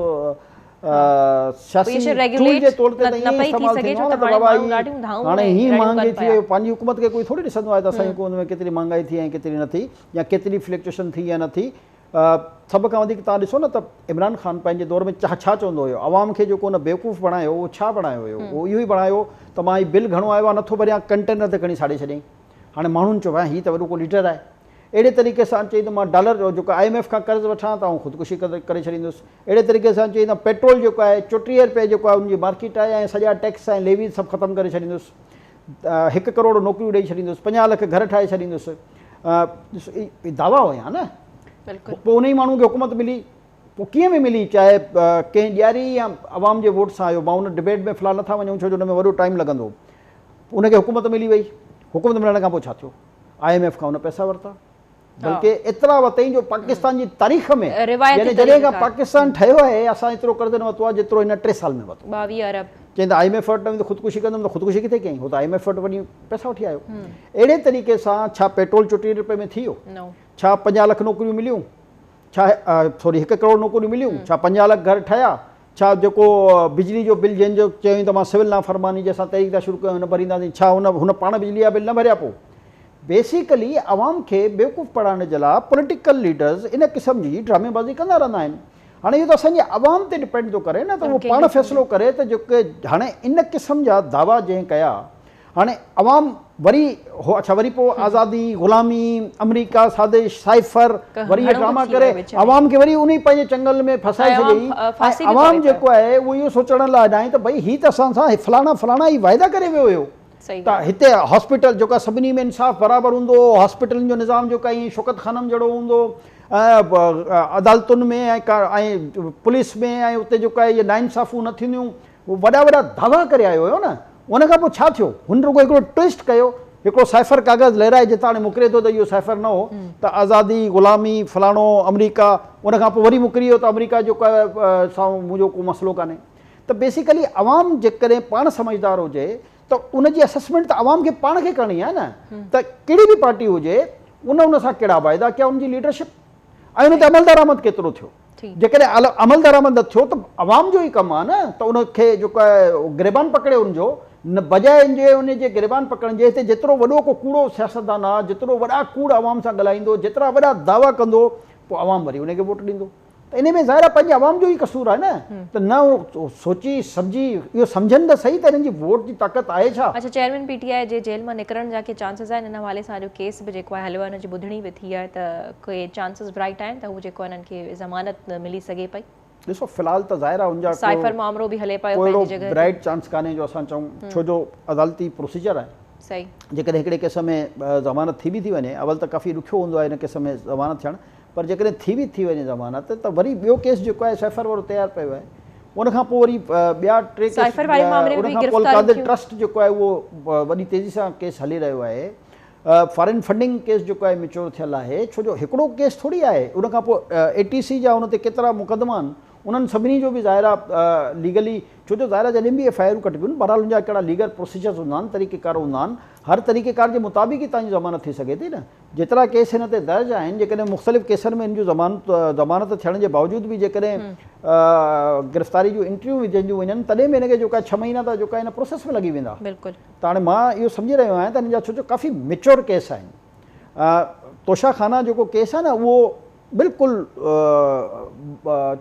सियासी टूल जे तौर ते त ईअं इस्तेमालु थींदो आहे न त बाबा हाणे हीअ महांगाई थी वई, पंहिंजी हुकूमत खे कोई थोरी ॾिसंदो आहे त असांजी हुकूमत में केतिरी महांगाई थी ऐं केतिरी न थी या केतिरी फ्लक्चुएशन थी या न थी। सभ खां वधीक तव्हां ॾिसो न त इमरान ख़ान पंहिंजे दौर में छा चवंदो हुयो, अवाम खे जेको उन बेवकूफ़ बणायो उहो छा बणायो हुयो, उहो इहो ई बणायो त मां हीउ बिल घणो आयो आहे नथो भरियां, कंटेनर ते खणी साड़े छॾियईं। हाणे माण्हुनि चयो हीअ त वॾो को लीडर आहे। अहिड़े तरीक़े सां चई त मां डॉलर जेको IMF खां कर्ज़ु वठां त आउं ख़ुदकुशी करे छॾींदुसि। अहिड़े तरीक़े सां चई त पेट्रोल जेको आहे 34 रुपए जेको आहे उनजी मार्केट आहे ऐं सॼा टैक्स ऐं लेवी सभु ख़तमु करे छॾींदुसि। 1 करोड़ नौकरियूं ॾेई छॾींदुसि, 50 लख घर ठाहे छॾींदुसि। दावा हुया न, पोइ उन ई माण्हू खे हुकूमत मिली। पोइ कीअं बि मिली, चाहे कंहिं ॾियारी या आवाम जे वोट सां आयो। मां उन डिबेट में फ़िलहालु नथा वञूं छो जो हुन में वॾो टाइम लॻंदो। उनखे हुकूमत मिली वई, हुकूमत मिलण खां पोइ छा थियो, IMF खां उन पैसा वरिता, बल्कि एतिरा वरितईं जो पाकिस्तान जी तारीख़ में यानी जॾहिं खां पाकिस्तान ठहियो आहे असां एतिरो कर्ज़ु न वरितो आहे जेतिरो हिन 3 साल में वरितो। 22 अरब चवंदा IMF वटि न ख़ुदकुशी कंदुमि त ख़ुदकुशी किथे कयईं, हो त IMF वटि वञी पैसा वठी आयो। अहिड़े तरीक़े सां छा पेट्रोल 34 रुपए में थी वियो, छा 50 लख नौकरियूं मिलियूं, छा 1 करोड़ नौकरियूं मिलियूं, छा 50 लख घर ठहिया, छा जेको बिजली जो बिल जंहिंजो चयूं त मां सिविल नाफ़रमानी जंहिंसां तहरीक था शुरू कयूं हुन भरींदासीं, छा हुन पाण बिजली जा बिल न भरिया। पोइ बेसिकली अवाम खे बेवकूफ़ पढ़ाइण जे लाइ पॉलिटिकल लीडर्स इन क़िस्म जी ड्रामेबाज़ी कंदा रहंदा आहिनि। हाणे इहो त असांजे अवाम ते डिपेंड थो करे न त उहो पाण फ़ैसिलो करे त जेके हाणे इन क़िस्म जा दावा जंहिं कया, हाणे अवाम वरी अच्छा वरी पोइ आज़ादी ग़ुलामी अमरीका साज़िश साइफ़र वरी इहे ड्रामा करे अवाम खे वरी उन पंहिंजे चंगल में फसाए छॾियईं। अवाम जेको आहे उहो इहो सोचण लाइ अॼाई त भई हीअ त असां सां फलाणा ई वाइदा करे वियो हुयो त हिते हॉस्पिटल जेका सभिनी में इंसाफ़ बराबरि हूंदो, हॉस्पिटलनि जो निज़ाम जेको आहे शौकत ख़ाननि जहिड़ो हूंदो, अदालतुनि में ऐं पुलिस में ऐं उते जेको आहे इहे नाइंसाफ़ियूं न थींदियूं, वॾा दावा करे आयो हुयो न। उन खां पोइ छा थियो, हुन रुगो हिकिड़ो ट्विस्ट कयो, हिकिड़ो साइफ़र कागज़ लहिराए जितां हाणे मुकिरे थो त इहो साइफ़र न हो त आज़ादी ग़ुलामी फलाणो अमरीका, उन खां पोइ वरी मुकिरी वियो त अमरीका जेको आहे सां मुंहिंजो को मसइलो कान्हे। त बेसिकली अवाम जेकॾहिं पाण समझदार हुजे त उनजी असेसमेंट त अवाम खे पाण खे करणी आहे न त कहिड़ी बि पार्टी हुजे उन सां कहिड़ा वाइदा कया, उनजी लीडरशिप ऐं उन ते अमल दरामद केतिरो थियो। जेकॾहिं अमल दरामद न थियो त अवाम जो ई कमु आहे न त उनखे जेको आहे गिरबान पकड़े उनजो न बजाए उनजे गिरबान पकड़ण जे। हिते जेतिरो वॾो को कूड़ो सियासतदान आहे, जेतिरो वॾा कूड़ अवाम सां ॻाल्हाईंदो, जेतिरा वॾा दावा कंदो, पोइ अवाम वरी उनखे वोट ॾींदो। त इन में ज़ाहिर आहे पंहिंजे अवाम जो ई कसूर आहे न त न सोची सम्झी इहो सम्झनि त सही त हिननि जी वोट जी ताक़त आहे छा। अच्छा, चेयरमैन PTI जे जेल मां निकिरण जा के चांसिस आहिनि? इन हवाले सां जो केस बि जेको आहे हलियो आहे हुनजी ॿुधणी बि थी आहे त कोई चांसिस ब्राइट आहिनि त हू जेको हिननि खे ज़मानत मिली सघे पई? ॾिसो फ़िलहाल त ज़ाहिर आहे उनजा साइफ़र मामलो बि हले पियो पंहिंजी जॻह, ब्राइट चांस कान्हे जो असां चऊं, छो जो अदालती प्रोसीजर आहे। सही, जेकॾहिं हिकिड़े केस में ज़मानत थी बि थी वञे, अवल त काफ़ी ॾुखियो हूंदो आहे हिन केस में ज़मानत थियणु, पर जेकॾहिं थी वञे ज़मानत त वरी ॿियो केस जेको आहे साइफ़र वारो तयारु पियो आहे। उनखां पोइ वरी ॿिया 3 केस, उनखां पोइ कादिर ट्रस्ट जेको आहे उहो वॾी तेज़ी सां केस हली रहियो आहे। फॉरेन फंडिंग केस जेको आहे मिच्योर थियल आहे, छो जो हिकिड़ो केस थोरी आहे। उनखां पोइ ATC जा उन ते केतिरा मुक़दमा आहिनि, उन्हनि सभिनी जो बि ज़ाहिर आहे लीगली, छो जो ज़ाहिर जॾहिं बि FIR कटिबियूं बहरहाल उनजा कहिड़ा लीगल प्रोसीजर्स हूंदा आहिनि, तरीक़ेकार हूंदा आहिनि, हर तरीक़ेकार जे मुताबिक़ ई तव्हांजी ज़मानत थी सघे थी न। जेतिरा केस हिन ते दर्ज आहिनि, जेकॾहिं मुख़्तलिफ़ केसनि में हिन जूं ज़मानत थियण जे बावजूदि बि जेकॾहिं गिरफ़्तारी जूं इंटरव्यू विझंदियूं वञनि तॾहिं बि हिनखे जेको आहे 6 महीना त जेको आहे हिन प्रोसेस में लॻी वेंदा। बिल्कुलु। त हाणे मां इहो सम्झी रहियो आहियां त हिन जा छो जो काफ़ी मिच्योर केस आहिनि। तोशाखाना जेको केस आहे न उहो बिल्कुलु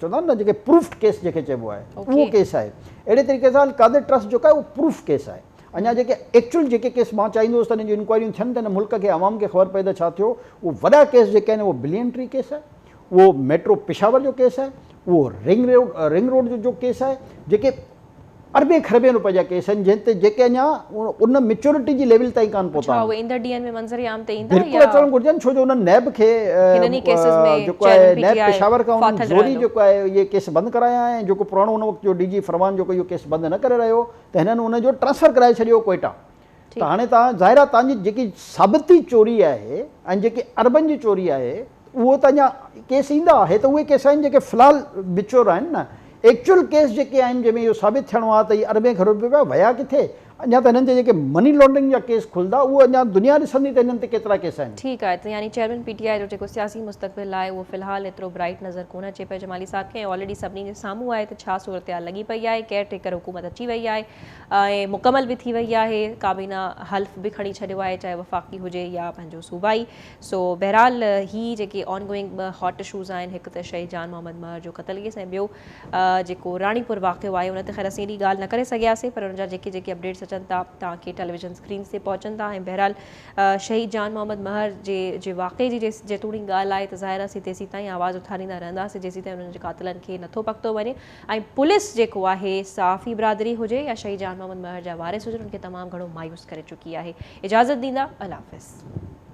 चवंदा आहिनि न जेके प्रूफ्ड केस जेके चइबो आहे उहो केस आहे। अहिड़े तरीक़े सां कादिर ट्रस्ट जेको आहे उहो प्रूफ केस आहे। अञा जेके एक्चुअल जेके केस मां चाहींदुसि त हिन जूं इंक्वायरियूं थियनि त हिन मुल्क खे आवाम खे ख़बर पए त छा थियो। उहो वॾा केस जेके आहिनि उहो बिलियन ट्री केस आहे, उहो मेट्रो पेशावर जो केस आहे, उहो रिंग रोड जो केस आहे, जेके अरबे खरबे रुपए जा केस आहिनि जंहिं ते जेके अञा उन मेच्योरिटी जी लेवल ताईं कान पहुता बिल्कुलु अचणु घुरिजनि। छो जो उन नैब खे जेको आहे नैब पेशावर खां ज़ोरी जेको आहे इहे केस बंदि कराया ऐं जेको पुराणो उन वक़्तु जो DG फरमान जेको इहो केस बंदि न करे रहियो त हिननि उनजो ट्रांसफर कराए छॾियो कोयटा। त हाणे तव्हां ज़ाहिर आहे तव्हांजी जेकी साबिती चोरी आहे ऐं जेकी अरबनि जी चोरी आहे उहो त अञा केस ईंदा। हे त उहे केस आहिनि जेके फ़िलहाल बिचोर आहिनि न। एक्चुअल केस जेके आहिनि जंहिंमें इहो साबित थियणो आहे त इहे अरबें खरब रुपया विया किथे, अञा त हिननि ते जेके मनी लॉन्ड्रिंग जा केस खुलंदा उहो अञा दुनिया ॾिसंदी त हिननि ते केतिरा केस आहिनि। ठीकु आहे, त यानी चेयरमैन PTI जो जेको सियासी मुस्तक़बिल आहे उहो फ़िलहालु एतिरो ब्राइट नज़र कोन अचे पियो जमाली साहिब खे। ऑलरेडी सभिनी जे साम्हूं आहे त छा सूरत हाल लॻी पई आहे, केयर टेकर हुकूमत अची वई आहे ऐं मुकमल बि थी वई आहे, काबीना हल्फ बि खणी छॾियो आहे, चाहे वफ़ाक़ी हुजे या पंहिंजो सूबाई। सो बहरहाल ही जेके ऑनगोइंग हॉट इशूज़ आहिनि, हिकु त शहीद जान मोहम्मद महर जो क़तल केस, ऐं ॿियो जेको राणीपुर वाक़ियो आहे उन ते ख़ैर असीं एॾी ॻाल्हि न करे सघियासीं, पर उनजा जेके जेके अपडेट्स अचनि था तव्हांखे टेलीविजन स्क्रीन ते पहुचनि था। ऐं बहरहाल शहीद जान मोहम्मद महर जे वाक़े जी जेतोणीकि ॻाल्हि आहे त ज़ाहिर आहे तेसीं ताईं आवाज़ उथारींदा रहंदासीं जेसीं ताईं उन्हनि जे कातिलनि खे नथो पकितो वञे। ऐं पुलिस जेको आहे सहाफ़ी बिरादरी हुजे या शहीद जान मोहम्मद महर जा वारिस हुजनि, उनखे तमामु घणो मायूस करे चुकी आहे। इजाज़त ॾींदा, अल्लाह हाफ़िज़।